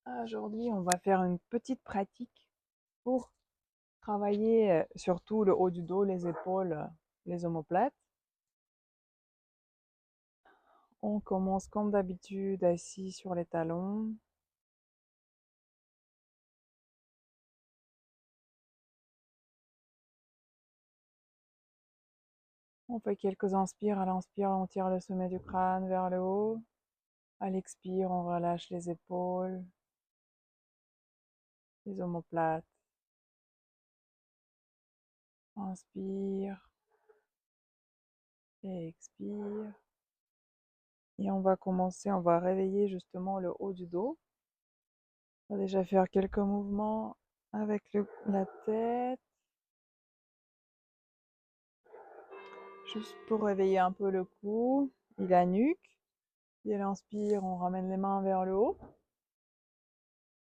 Aujourd'hui, on va faire une petite pratique pour travailler surtout le haut du dos, les épaules, les omoplates. On commence comme d'habitude assis sur les talons. On fait quelques inspires. À l'inspire, on tire le sommet du crâne vers le haut. À l'expire, on relâche les épaules, les omoplates. Inspire et expire. Et on va commencer, on va réveiller justement le haut du dos. On va déjà faire quelques mouvements avec la tête, juste pour réveiller un peu le cou et la nuque. Et à l'inspire, on ramène les mains vers le haut.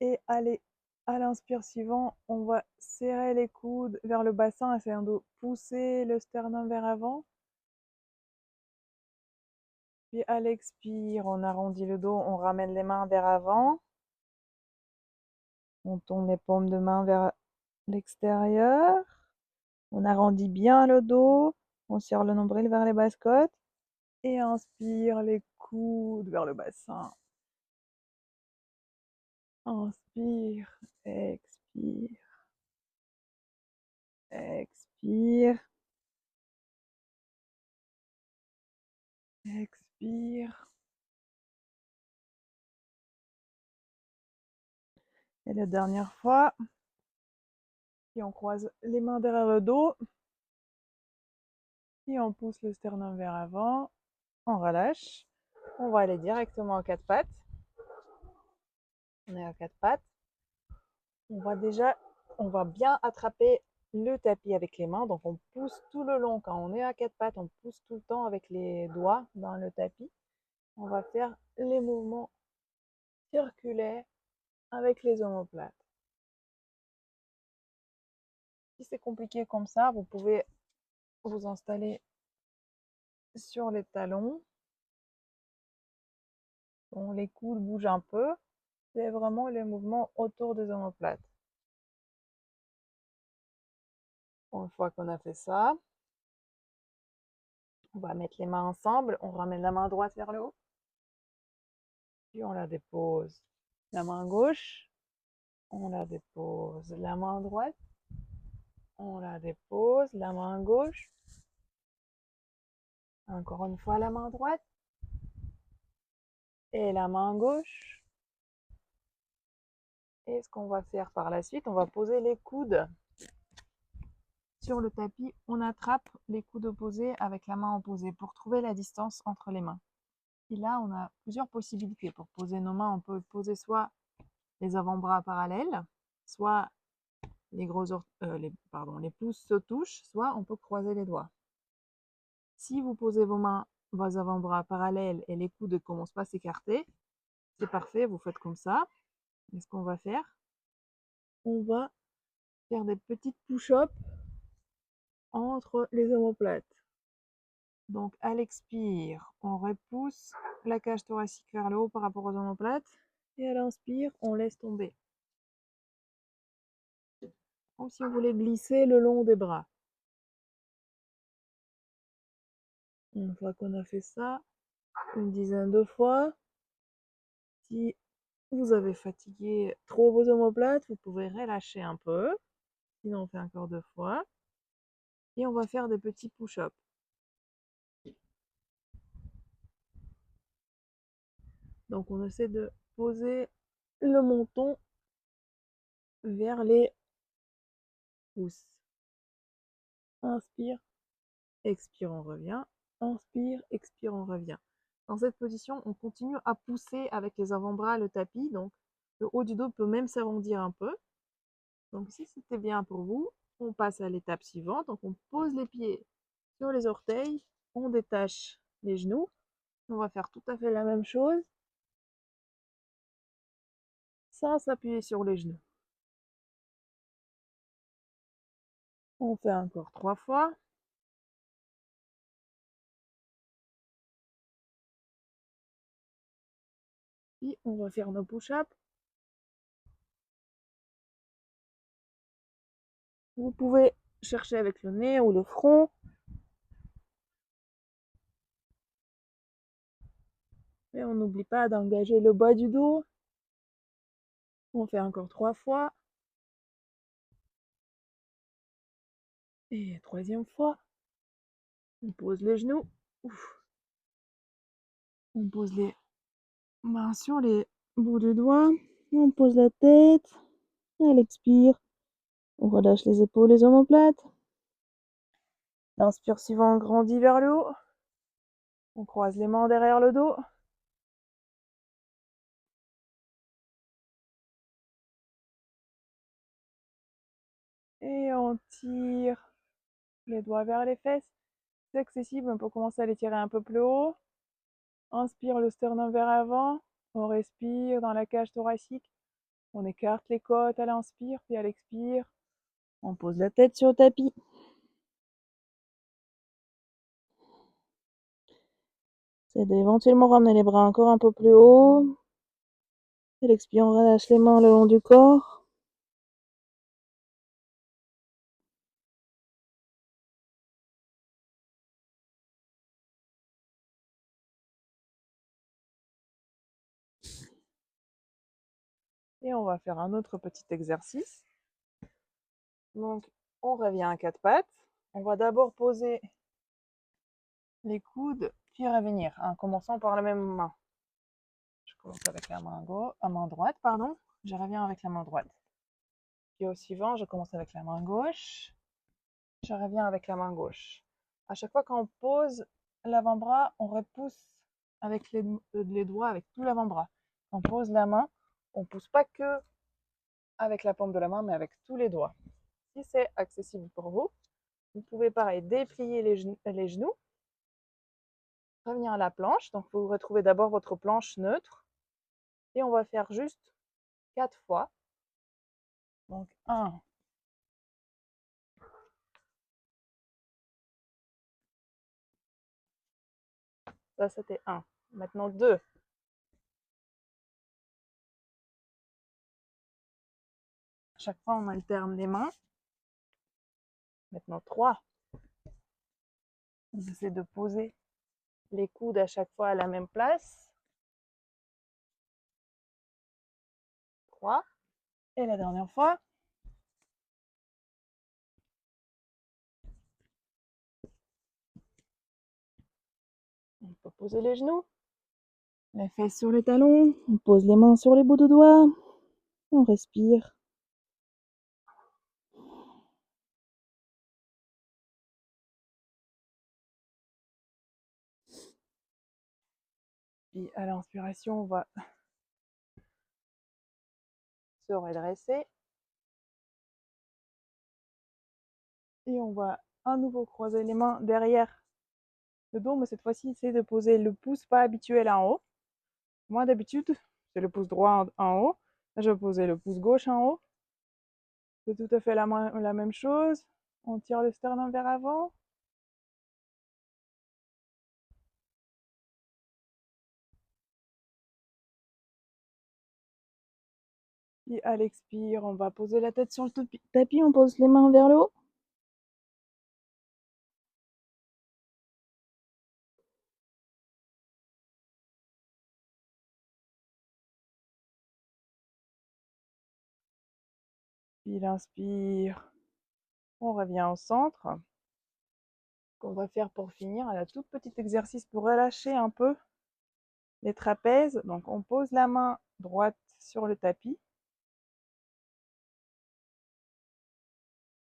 Et allez, à l'inspire suivant, on va serrer les coudes vers le bassin, essayant de pousser le sternum vers avant. Puis à l'expire, on arrondit le dos, on ramène les mains vers avant. On tourne les paumes de main vers l'extérieur. On arrondit bien le dos. On serre le nombril vers les basses-côtes. Et inspire les coudes vers le bassin. Inspire, expire, expire, expire. Et la dernière fois, puis on croise les mains derrière le dos, puis on pousse le sternum vers avant, on relâche. On va aller directement aux quatre pattes. On est à quatre pattes. On va bien attraper le tapis avec les mains. Donc on pousse tout le long. Quand on est à quatre pattes, on pousse tout le temps avec les doigts dans le tapis. On va faire les mouvements circulaires avec les omoplates. Si c'est compliqué comme ça, vous pouvez vous installer sur les talons. Bon, les coudes bougent un peu. C'est vraiment les mouvements autour des omoplates. Une fois qu'on a fait ça, on va mettre les mains ensemble. On ramène la main droite vers le haut. Puis on la dépose. La main gauche, on la dépose. La main droite, on la dépose. La main gauche. Encore une fois la main droite. Et la main gauche. Et ce qu'on va faire par la suite, on va poser les coudes sur le tapis. On attrape les coudes opposés avec la main opposée pour trouver la distance entre les mains. Et là, on a plusieurs possibilités. Pour poser nos mains, on peut poser soit les avant-bras parallèles, soit les pouces se touchent, soit on peut croiser les doigts. Si vous posez vos avant-bras parallèles et les coudes ne commencent pas à s'écarter, c'est parfait, vous faites comme ça. Et ce qu'on va faire, on va faire des petites push-ups entre les omoplates. Donc à l'expire, on repousse la cage thoracique vers le haut par rapport aux omoplates. Et à l'inspire, on laisse tomber. Comme si on voulait glisser le long des bras. Une fois qu'on a fait ça, une dizaine de fois, si vous avez fatigué trop vos omoplates, vous pouvez relâcher un peu. Sinon, on fait encore deux fois. Et on va faire des petits push-ups. Donc, on essaie de poser le menton vers les pouces. Inspire, expire, on revient. Inspire, expire, on revient. Dans cette position, on continue à pousser avec les avant-bras le tapis. Donc, le haut du dos peut même s'arrondir un peu. Donc, si c'était bien pour vous, on passe à l'étape suivante. Donc, on pose les pieds sur les orteils, on détache les genoux. On va faire tout à fait la même chose sans s'appuyer sur les genoux. On fait encore trois fois. Puis on va faire nos push-ups Vous pouvez chercher avec le nez ou le front. Et on n'oublie pas d'engager le bas du dos. On fait encore 3 fois. Et troisième fois. On pose les genoux. Ouf. On pose les mains sur les bouts de doigts. On pose la tête. Elle expire. On relâche les épaules, les omoplates. L'inspire suivant, on grandit vers le haut. On croise les mains derrière le dos. Et on tire les doigts vers les fesses. C'est accessible, on peut commencer à les tirer un peu plus haut. Inspire le sternum vers l'avant. On respire dans la cage thoracique. On écarte les côtes à l'inspire, puis à l'expire. On pose la tête sur le tapis. C'est d'éventuellement ramener les bras encore un peu plus haut. À l'expire, on relâche les mains le long du corps. Et on va faire un autre petit exercice. Donc, on revient à quatre pattes. On va d'abord poser les coudes, puis revenir, en commençant par la même main. Je commence avec la main droite, pardon. Je reviens avec la main droite. Puis au suivant, je commence avec la main gauche. Je reviens avec la main gauche. À chaque fois qu'on pose l'avant-bras, on repousse avec les doigts, avec tout l'avant-bras. On pose la main, on ne pousse pas que avec la paume de la main, mais avec tous les doigts. Si c'est accessible pour vous, vous pouvez pareil déplier les genoux, revenir à la planche. Donc vous retrouvez d'abord votre planche neutre et on va faire juste 4 fois. Donc 1, ça c'était 1. Maintenant 2. Chaque fois on alterne les mains. Maintenant 3. On essaie de poser les coudes à chaque fois à la même place. 3. Et la dernière fois. On peut poser les genoux, les fesses sur les talons, on pose les mains sur les bouts de doigts, on respire. Puis à l'inspiration, on va se redresser. Et on va à nouveau croiser les mains derrière le dos, mais cette fois-ci, c'est de poser le pouce pas habituel en haut. Moi, d'habitude, c'est le pouce droit en haut. Là, je vais poser le pouce gauche en haut. C'est tout à fait la même chose. On tire le sternum vers avant. Et à l'expire, on va poser la tête sur le tapis. On pose les mains vers le haut. Puis l'inspire. On revient au centre. Qu'on va faire pour finir. Un tout petit exercice pour relâcher un peu les trapèzes. Donc on pose la main droite sur le tapis.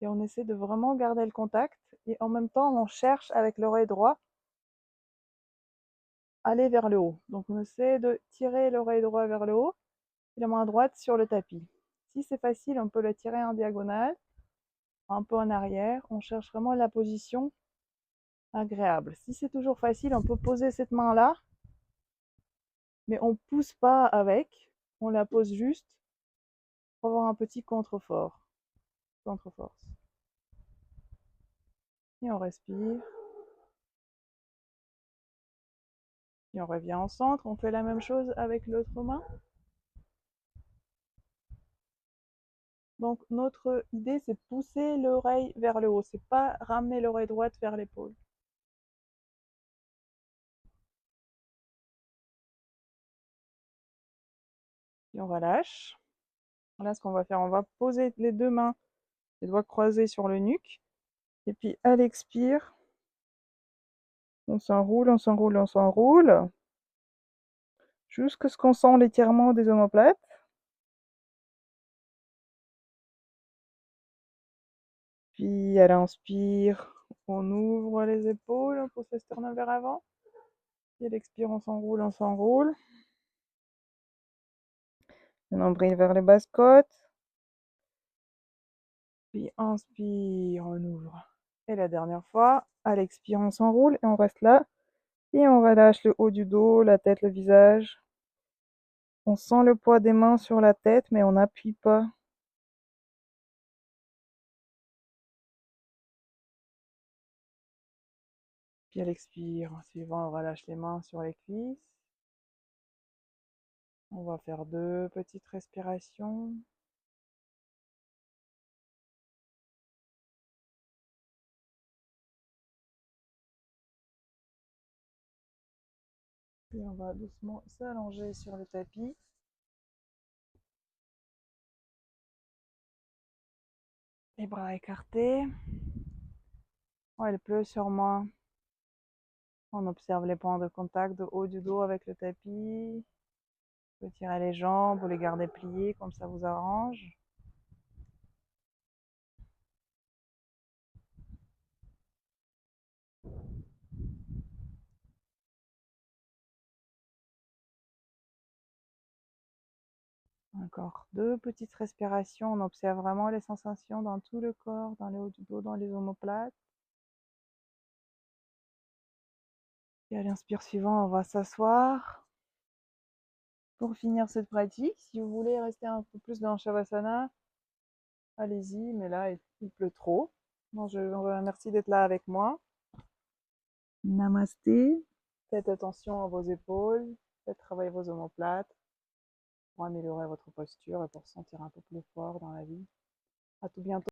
Et on essaie de vraiment garder le contact. Et en même temps, on cherche avec l'oreille droite aller vers le haut. Donc on essaie de tirer l'oreille droite vers le haut et la main droite sur le tapis. Si c'est facile, on peut le tirer en diagonale, un peu en arrière. On cherche vraiment la position agréable. Si c'est toujours facile, on peut poser cette main-là, mais on ne pousse pas avec. On la pose juste pour avoir un petit contre-force. Et on respire. Et on revient au centre. On fait la même chose avec l'autre main. Donc notre idée, c'est pousser l'oreille vers le haut, c'est pas ramener l'oreille droite vers l'épaule. Et on relâche. Là, ce qu'on va faire, on va poser les deux mains, les doigts croisés sur le nuque. Et puis à l'expire, on s'enroule, on s'enroule, on s'enroule. Jusqu'à ce qu'on sent l'étirement des omoplates. Puis à l'inspire, on ouvre les épaules, on pousse le sternum vers avant. Et à l'expire, on s'enroule, on s'enroule. Le nombril vers les basses côtes. Puis inspire, on ouvre. Et la dernière fois, à l'expire, on s'enroule et on reste là. Et on relâche le haut du dos, la tête, le visage. On sent le poids des mains sur la tête, mais on n'appuie pas. Puis à l'expire, en suivant, on relâche les mains sur les cuisses. On va faire 2 petites respirations. Puis on va doucement s'allonger sur le tapis. Les bras écartés. Oh, il pleut sur moi. On observe les points de contact de haut du dos avec le tapis. Vous pouvez tirer les jambes ou les garder pliées comme ça vous arrange. Encore 2 petites respirations. On observe vraiment les sensations dans tout le corps, dans le haut du dos, dans les omoplates. Et à l'inspire suivant, on va s'asseoir. Pour finir cette pratique, si vous voulez rester un peu plus dans Shavasana, allez-y, mais là, il pleut trop. Bon, je vous remercie d'être là avec moi. Namasté. Faites attention à vos épaules, faites travailler vos omoplates pour améliorer votre posture et pour se sentir un peu plus fort dans la vie. À tout bientôt.